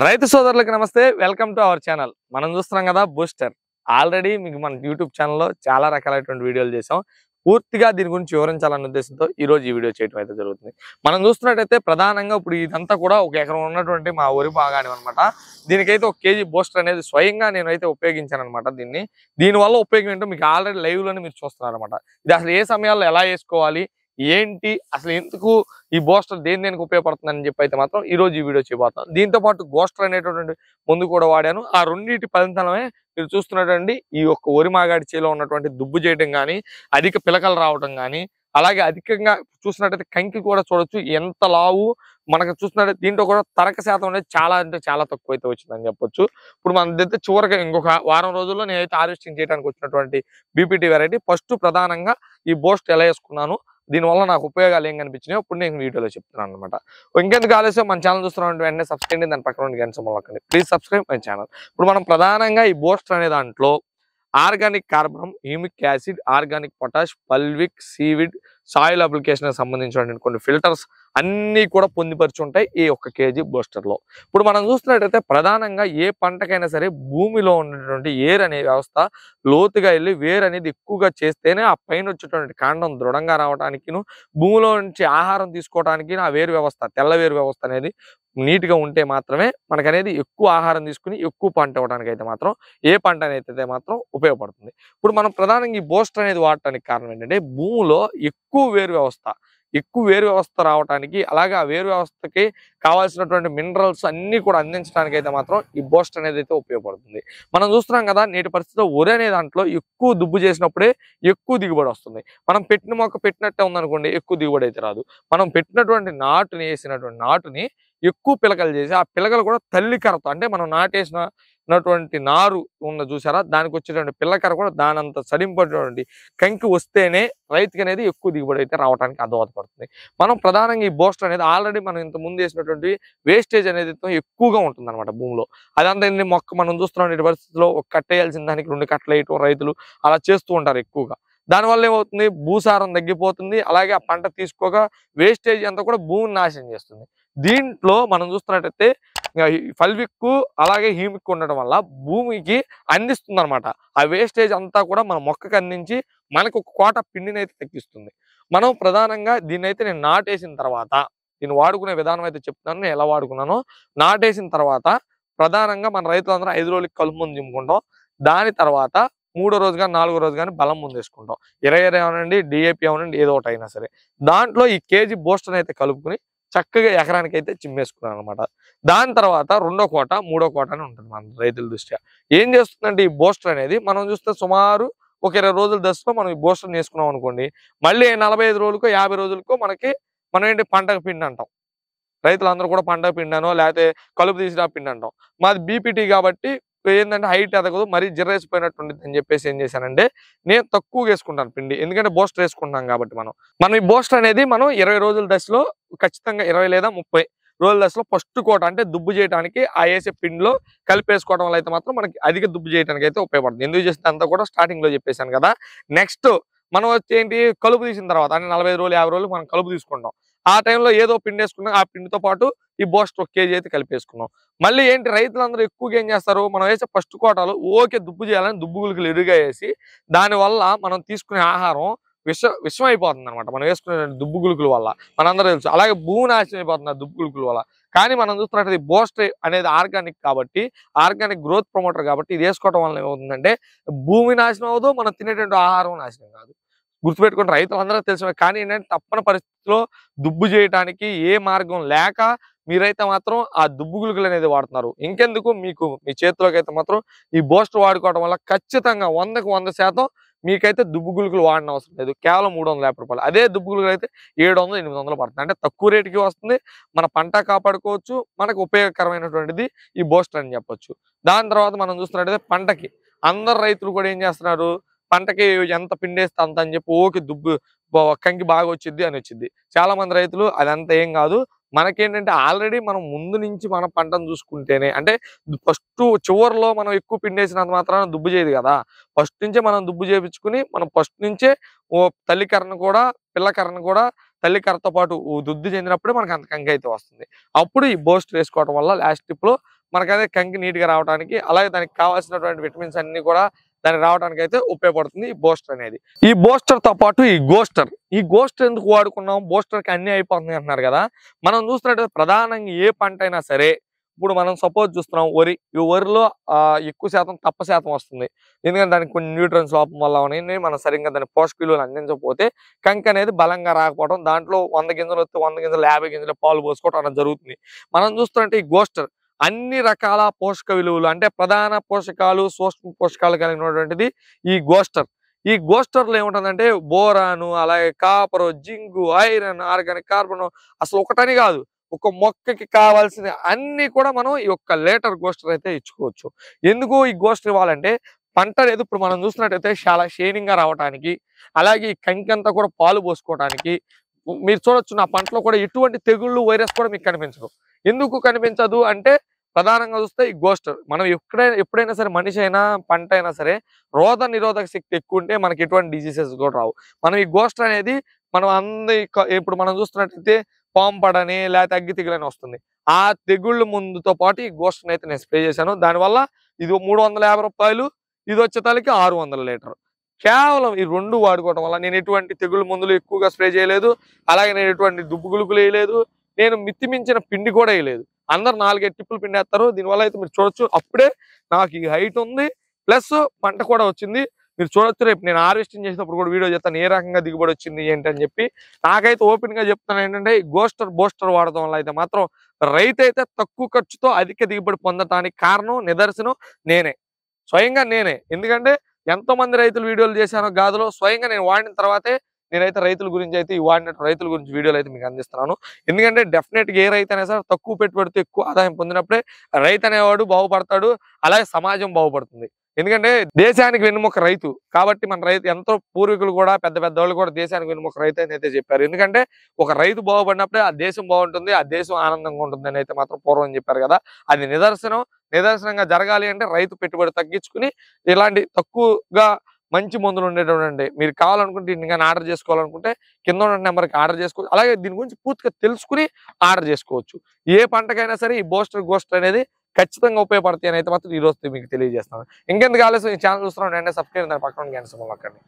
రైతు సోదరులకు నమస్తే. Welcome to our channel. మనం చూస్తున్నాం కదా బూస్టర్. ఆల్రెడీ మీకు మన యూట్యూబ్ ఛానల్లో చాలా రకాలైనటువంటి వీడియోలు చేసాం. పూర్తిగా దీని గురించి వివరించాలన్న ఉద్దేశంతో ఈరోజు ఈ వీడియో చేయడం అయితే జరుగుతుంది. మనం చూస్తున్నట్టయితే ప్రధానంగా ఇప్పుడు ఇదంతా కూడా ఒక ఎకరం ఉన్నటువంటి మా వరి భాగాన్ని అనమాట. దీనికైతే ఒక కేజీ బూస్టర్ అనేది స్వయంగా నేనైతే ఉపయోగించాను అనమాట. దీనివల్ల ఉపయోగం ఏంటో మీకు ఆల్రెడీ లైవ్ లోనే మీరు చూస్తున్నారు అనమాట. ఇది అసలు ఏ సమయాల్లో ఎలా వేసుకోవాలి, ఏంటి అసలు ఎందుకు ఈ బూస్టర్ దేనికి ఉపయోగపడుతుందని చెప్పి అయితే మాత్రం ఈ రోజు ఈ వీడియో చేయబోతున్నాను. దీంతో పాటు బూస్టర్ అనేటటువంటి ముందు కూడా వాడాను. ఆ రెండింటి ఫలితాలమే మీరు చూస్తున్నటువంటి ఈ యొక్క వరి మాగాడి చేలో ఉన్నటువంటి దుబ్బు చేయడం కానీ, అధిక పిలకలు రావడం కానీ, అలాగే అధికంగా చూసినట్టయితే కంకి కూడా చూడొచ్చు ఎంత లావు మనకు చూసినట్టయితే. దీంట్లో కూడా తరక శాతం అనేది చాలా అంటే చాలా తక్కువ అయితే వచ్చిందని చెప్పొచ్చు. ఇప్పుడు మన దగ్గర చివరికి ఇంకొక వారం రోజుల్లో నేనైతే హార్వెస్టింగ్ చేయడానికి వచ్చినటువంటి బీపీటీ వెరైటీ ఫస్ట్ ప్రధానంగా ఈ బూస్ట్ ఎలా వేసుకున్నాను, దీనివల్ల నాకు ఉపయోగాలు ఏం కనిపించినాయో ఇప్పుడు నేను వీడియోలో చెప్తున్నాను అనమాట. ఇంకెందుకు ఆలస్యం, మన ఛానల్ చూస్తున్నాం వెంటనే సబ్స్క్రైబ్, దాని పక్కన ఉండి గంట సింబల్ నొక్కండి. Please subscribe my channel. ఇప్పుడు మనం ప్రధానంగా ఈ బూస్టర్ అనే దాంట్లో ఆర్గానిక్ కార్బనం, humic acid, organic potash, fulvic, seaweed, soil application సంబంధించిన కొన్ని ఫిల్టర్స్ అన్నీ కూడా పొందుపరిచి ఉంటాయి ఈ ఒక్క కేజీ బూస్టర్లో. ఇప్పుడు మనం చూస్తున్నట్టయితే ప్రధానంగా ఏ పంటకైనా సరే భూమిలో ఉన్నటువంటి ఏర్ అనే వ్యవస్థ లోతుగా వెళ్ళి వేరు అనేది ఎక్కువగా చేస్తేనే ఆ పైన వచ్చేటువంటి కాండం దృఢంగా రావడానికిను, భూమిలో నుంచి ఆహారం తీసుకోవడానికి ఆ వేరు వ్యవస్థ, తెల్ల వేరు వ్యవస్థ అనేది నీట్గా ఉంటే మాత్రమే మనకనేది ఎక్కువ ఆహారం తీసుకుని ఎక్కువ పంట ఇవ్వడానికి అయితే మాత్రం ఏ పంట అనేది మాత్రం ఉపయోగపడుతుంది. ఇప్పుడు మనం ప్రధానంగా ఈ బూస్టర్ అనేది వాడటానికి కారణం ఏంటంటే భూమిలో ఎక్కువ వేరు వ్యవస్థ రావడానికి, అలాగే ఆ వేరు వ్యవస్థకి కావాల్సినటువంటి మినరల్స్ అన్ని కూడా అందించడానికి అయితే మాత్రం ఈ బూస్టర్ అనేది అయితే ఉపయోగపడుతుంది. మనం చూస్తున్నాం కదా నేటి పరిస్థితిలో వరి అనే దాంట్లో ఎక్కువ దుబ్బు చేసినప్పుడే ఎక్కువ దిగుబడి వస్తుంది. మనం పెట్టిన మొక్క పెట్టినట్టే ఉందనుకోండి, ఎక్కువ దిగుబడి అయితే రాదు. మనం పెట్టినటువంటి వేసినటువంటి నాటుని ఎక్కువ పిలకలు చేసి ఆ పిలకలు కూడా తల్లి కరతో, అంటే మనం నాటేసినటువంటి నారు ఉన్న చూసారా, దానికి వచ్చేటువంటి పిల్లకర కూడా దానంత సడింపటువంటి కంకి వస్తేనే రైతుకి అనేది ఎక్కువ దిగుబడి అయితే రావడానికి దోహదపడుతుంది. మనం ప్రధానంగా ఈ బూస్టర్ అనేది ఆల్రెడీ మనం ఇంత ముందు వేసినటువంటి వేస్టేజ్ అనేది ఎక్కువగా ఉంటుంది అనమాట భూమిలో. అదంతా మొక్క మనం చూస్తున్నాం ఇటు పరిస్థితుల్లో ఒక కట్టేయాల్సిన దానికి 2 కట్టలు వేయటం రైతులు అలా చేస్తూ ఉంటారు ఎక్కువగా. దానివల్ల ఏమవుతుంది, భూసారం తగ్గిపోతుంది. అలాగే ఆ పంట తీసుకోగా వేస్టేజ్ అంతా కూడా భూమిని నాశనం చేస్తుంది. దీంట్లో మనం చూస్తున్నట్టయితే ఫల్విక్ అలాగే హ్యూమిక్ ఉండడం వల్ల భూమికి అందిస్తుంది అనమాట. ఆ వేస్టేజ్ అంతా కూడా మన మొక్కకి అందించి మనకు ఒక కోట పిండిని అయితే తగ్గిస్తుంది. మనం ప్రధానంగా దీన్ని అయితే నేను నాటేసిన తర్వాత దీన్ని వాడుకునే విధానం అయితే చెప్తున్నాను. నేను ఎలా వాడుకున్నానో, నాటేసిన తర్వాత ప్రధానంగా మన రైతులందరూ 5 రోజులకి కలుపు ముందు దింపుకుంటాం. దాని తర్వాత 3వ రోజు కానీ 4వ రోజు కానీ బలం ముందు వేసుకుంటాం. 20 అవనండి, డిఏపి అవనండి, ఏదో ఒకటి అయినా సరే దాంట్లో ఈ కేజీ బూస్టర్ అయితే కలుపుకుని చక్కగా ఎకరానికి అయితే చిమ్మేసుకున్నాను అనమాట. దాని తర్వాత 2వ కోట 3వ కోట అని ఉంటుంది మన రైతుల దృష్ట్యా. ఏం చేస్తుందంటే ఈ బూస్టర్ అనేది మనం చూస్తే సుమారు ఒక 20 రోజుల దశలో మనం ఈ బూస్టర్ వేసుకున్నాం అనుకోండి, మళ్ళీ 45 రోజులకో 50 రోజులకో మనం ఏంటి పంటకు పిండి అంటాం. రైతులందరూ కూడా పంటకు పిండానో లేకపోతే కలుపు తీసిన పిండి అంటాం. మాది బీపీటీ కాబట్టి ఏంటంటే హైట్ ఎదగదు, మరీ జిర్రేసిపోయినట్టు ఉంటుంది అని చెప్పేసి ఏం చేశానంటే నేను తక్కువగా వేసుకుంటాను పిండి. ఎందుకంటే బూస్టర్ వేసుకుంటాం కాబట్టి మనం ఈ బూస్టర్ అనేది మనం 20 రోజుల దశలో ఖచ్చితంగా 20 లేదా 30 రోజుల దశలో ఫస్ట్ కోట అంటే దుబ్బు చేయడానికి ఆ వేసే పిండిలో కలిపేసుకోవడం వల్ల అయితే మాత్రం మనకి అధిక దుబ్బు చేయడానికి అయితే ఉపయోగపడుతుంది. ఎందుకు చేస్తే అంతా కూడా స్టార్టింగ్ లో చెప్పేశాను కదా. నెక్స్ట్ మనం వచ్చేంటి, కలుపు తీసిన తర్వాత అంటే 45 రోజులు 50 రోజులు మనం కలుపు తీసుకుంటాం. ఆ టైంలో ఏదో పిండి వేసుకున్నాం, ఆ పిండితో పాటు ఈ బూస్టర్ 1 కేజీ అయితే కలిపేసుకున్నాం. మళ్ళీ ఏంటి రైతులందరూ ఎక్కువగా ఏం చేస్తారు, మనం వేసే ఫస్ట్ కోటాలు ఓకే దుబ్బు చేయాలని దుబ్బు గుళికలు ఎరుగా వేసి దానివల్ల మనం తీసుకునే ఆహారం విషం అయిపోతుంది అనమాట. మనం వేసుకునే దుబ్బు గుళికల వల్ల మనందరూ తెలుసు. అలాగే భూమి నాశనం అయిపోతుంది ఆ దుబ్బు గుళికల వల్ల. కానీ మనం చూస్తున్నట్టు బూస్టర్ అనేది ఆర్గానిక్ కాబట్టి, ఆర్గానిక్ గ్రోత్ ప్రమోటర్ కాబట్టి ఇది వేసుకోవడం వల్ల ఏమవుతుందంటే భూమి నాశనం అవ్వదు, మనం తినేటువంటి ఆహారం నాశనం కాదు. గుర్తుపెట్టుకుని రైతులందరూ తెలిసిన. కానీ ఏంటంటే తప్పని పరిస్థితిలో దుబ్బు చేయడానికి ఏ మార్గం లేక మీరైతే మాత్రం ఆ దుబ్బు గుళికలు అనేది వాడుతున్నారు. ఇంకెందుకు, మీకు మీ చేతిలోకి అయితే మాత్రం ఈ బూస్టర్ వాడుకోవడం వల్ల ఖచ్చితంగా 100కి 100% మీకైతే దుబ్బు గుళికలు వాడిన అవసరం లేదు. కేవలం 350 రూపాయలు. అదే దుబ్బు గుళికలు అయితే 700, 800 పడుతుంది. అంటే తక్కువ రేటుకి వస్తుంది, మన పంట కాపాడుకోవచ్చు, మనకు ఉపయోగకరమైనటువంటిది ఈ బూస్టర్ అని చెప్పొచ్చు. దాని తర్వాత మనం చూస్తున్నట్టయితే పంటకి అందరు రైతులు కూడా ఏం చేస్తున్నారు, పంటకి ఎంత పిండేస్తే అంత అని చెప్పి ఓకే కంకి బాగా వచ్చింది అని వచ్చింది. చాలా మంది రైతులు అదంతా ఏం కాదు, మనకేంటంటే ఆల్రెడీ మనం ముందు నుంచి మన పంటను చూసుకుంటేనే, అంటే ఫస్ట్ చివరిలో మనం ఎక్కువ పిండేసినంత మాత్రాన దుబ్బు చేయదు కదా. ఫస్ట్ నుంచే మనం దుబ్బు చేయించుకుని మనం ఫస్ట్ నుంచే తల్లికరణ కూడా పిల్లకరణ కూడా తల్లికరతో పాటు దుద్ది చెందినప్పుడే మనకు అంత కంకి అయితే వస్తుంది. అప్పుడు ఈ బూస్ట్ వేసుకోవడం వల్ల లాస్ట్ టిప్ లో మనకదే కంకి నీట్గా రావడానికి, అలాగే దానికి కావాల్సినటువంటి విటమిన్స్ అన్ని కూడా దానికి రావడానికి అయితే ఉపయోగపడుతుంది ఈ బూస్టర్ అనేది. ఈ బూస్టర్ తో పాటు ఈ గోస్టర్ ఎందుకు వాడుకున్నాం, బూస్టర్ కి అన్ని అయిపోతుంది అంటున్నారు కదా. మనం చూస్తున్నట్టు ప్రధానంగా ఏ పంట అయినా సరే, ఇప్పుడు మనం సపోజ్ చూస్తున్నాం వరి, ఈ వరిలో ఎక్కువ శాతం తప్ప శాతం వస్తుంది. ఎందుకంటే దానికి కొన్ని న్యూట్రియన్స్ లోపం వల్ల ఉన్నాయి, మనం సరిగ్గా దాని పోషక విలువలు అందించకపోతే కంకి అనేది బలంగా రాకపోవడం, దాంట్లో 100 గింజలు వస్తే 100 గింజలు 50 గింజలు పాలు పోసుకోవడం అలా జరుగుతుంది. మనం చూస్తుంటే ఈ గోస్టర్ అన్ని రకాల పోషక విలువలు అంటే ప్రధాన పోషకాలు, సూక్ష్మ పోషకాలు కలిగినటువంటిది ఈ గోస్టర్. ఈ గోస్టర్లో ఏముంటుందంటే బోరాను, అలాగే కాపరు, జింకు, ఐరన్, ఆర్గానిక్ కార్బన్, అసలు ఒకటని కాదు, ఒక మొక్కకి కావాల్సిన అన్ని కూడా మనం ఈ ఒక్క లీటర్ గోస్టర్ అయితే ఇచ్చుకోవచ్చు. ఎందుకు ఈ గోస్టర్ ఇవ్వాలంటే పంట అనేది ఇప్పుడు మనం చూసినట్టయితే చాలా షైనింగ్ గా రావడానికి, అలాగే ఈ కంకి అంతా కూడా పాలు పోసుకోవడానికి. మీరు చూడొచ్చు నా పంటలో కూడా ఎటువంటి తెగుళ్ళు, వైరస్ కూడా మీకు కనిపించదు. ఎందుకు కనిపించదు అంటే ప్రధానంగా చూస్తే ఈ గోస్టర్. మనం ఎప్పుడైనా సరే మనిషి అయినా పంట అయినా సరే రోగ నిరోధక శక్తి ఎక్కువ ఉంటే మనకి ఎటువంటి డిసీజెస్ కూడా రావు. మనం ఈ గోస్టర్ అనేది మనం ఇప్పుడు మనం చూస్తున్నట్టయితే పాంపడని లేకపోతే అగ్గి తెగులని వస్తుంది. ఆ తెగుళ్ళు ముందుతో పాటు ఈ గోస్టర్ అయితే నేను స్ప్రే చేశాను. దానివల్ల ఇది 350 రూపాయలు, ఇది వచ్చేతాలకి 600 లీటర్. కేవలం ఈ 2 వాడుకోవడం వల్ల నేను ఎటువంటి తెగుళ్ళ మందులు ఎక్కువగా స్ప్రే చేయలేదు, అలాగే నేను ఎటువంటి దుబ్బు గులుకులు వేయలేదు, నేను మితిమించిన పిండి కూడా వేయలేదు. అందరు 4-5 టిప్పులు పిండేస్తారు. దీనివల్ల అయితే మీరు చూడొచ్చు అప్పుడే నాకు ఈ హైట్ ఉంది, ప్లస్ పంట కూడా వచ్చింది. మీరు చూడొచ్చు రేపు నేను హార్వెస్టింగ్ చేసినప్పుడు కూడా వీడియో చేస్తాను ఏ రకంగా దిగుబడి వచ్చింది ఏంటి అని చెప్పి. నాకైతే ఓపెన్ గా చెప్తాను ఏంటంటే ఈ బూస్టర్ వాడడం వల్ల అయితే మాత్రం రైతు అయితే తక్కువ ఖర్చుతో అధిక దిగుబడి పొందటానికి కారణం, నిదర్శనం స్వయంగా నేనే. ఎందుకంటే ఎంతో మంది రైతులు వీడియోలు చేశాను గాదులో, స్వయంగా నేను వాడిన తర్వాతే నేనైతే రైతుల గురించి అయితే రైతుల గురించి వీడియోలు అయితే మీకు అందిస్తున్నాను. ఎందుకంటే డెఫినెట్ గా ఏ రైతు అయినా సరే తక్కువ పెట్టుబడితో ఎక్కువ ఆదాయం పొందినప్పుడే రైతు అనేవాడు బాగుపడతాడు, అలాగే సమాజం బాగుపడుతుంది. ఎందుకంటే దేశానికి వెన్నుముక రైతు కాబట్టి మన రైతు ఎంతో పూర్వీకులు కూడా పెద్ద వాళ్ళు కూడా దేశానికి వెన్నుముక రైతు అని అయితే చెప్పారు. ఎందుకంటే ఒక రైతు బాగుపడినప్పుడే ఆ దేశం బాగుంటుంది, ఆ దేశం ఆనందంగా ఉంటుంది అని అయితే మాత్రం పూర్వం చెప్పారు కదా. అది నిదర్శనంగా జరగాలి అంటే రైతు పెట్టుబడి తగ్గించుకుని ఇలాంటి తక్కువగా మంచి మందులు ఉండేటువంటి మీరు కావాలనుకుంటే ఇంకా ఆర్డర్ చేసుకోవాలనుకుంటే కింద ఉన్న నెంబర్కి ఆర్డర్ చేసుకోవచ్చు. అలాగే దీని గురించి పూర్తిగా తెలుసుకుని ఆర్డర్ చేసుకోవచ్చు. ఏ పంటకైనా సరే ఈ గోస్టర్ అనేది ఖచ్చితంగా ఉపయోగపడతాయి అని అయితే మాత్రం ఈ రోజు మీకు తెలియజేస్తాను. ఇంకెందుకు ఆలస్యం, ఈ ఛానల్ చూస్తున్నాను వెంటనే సబ్స్క్రైబ్ పక్కన గంట సింబల్ నొక్కండి.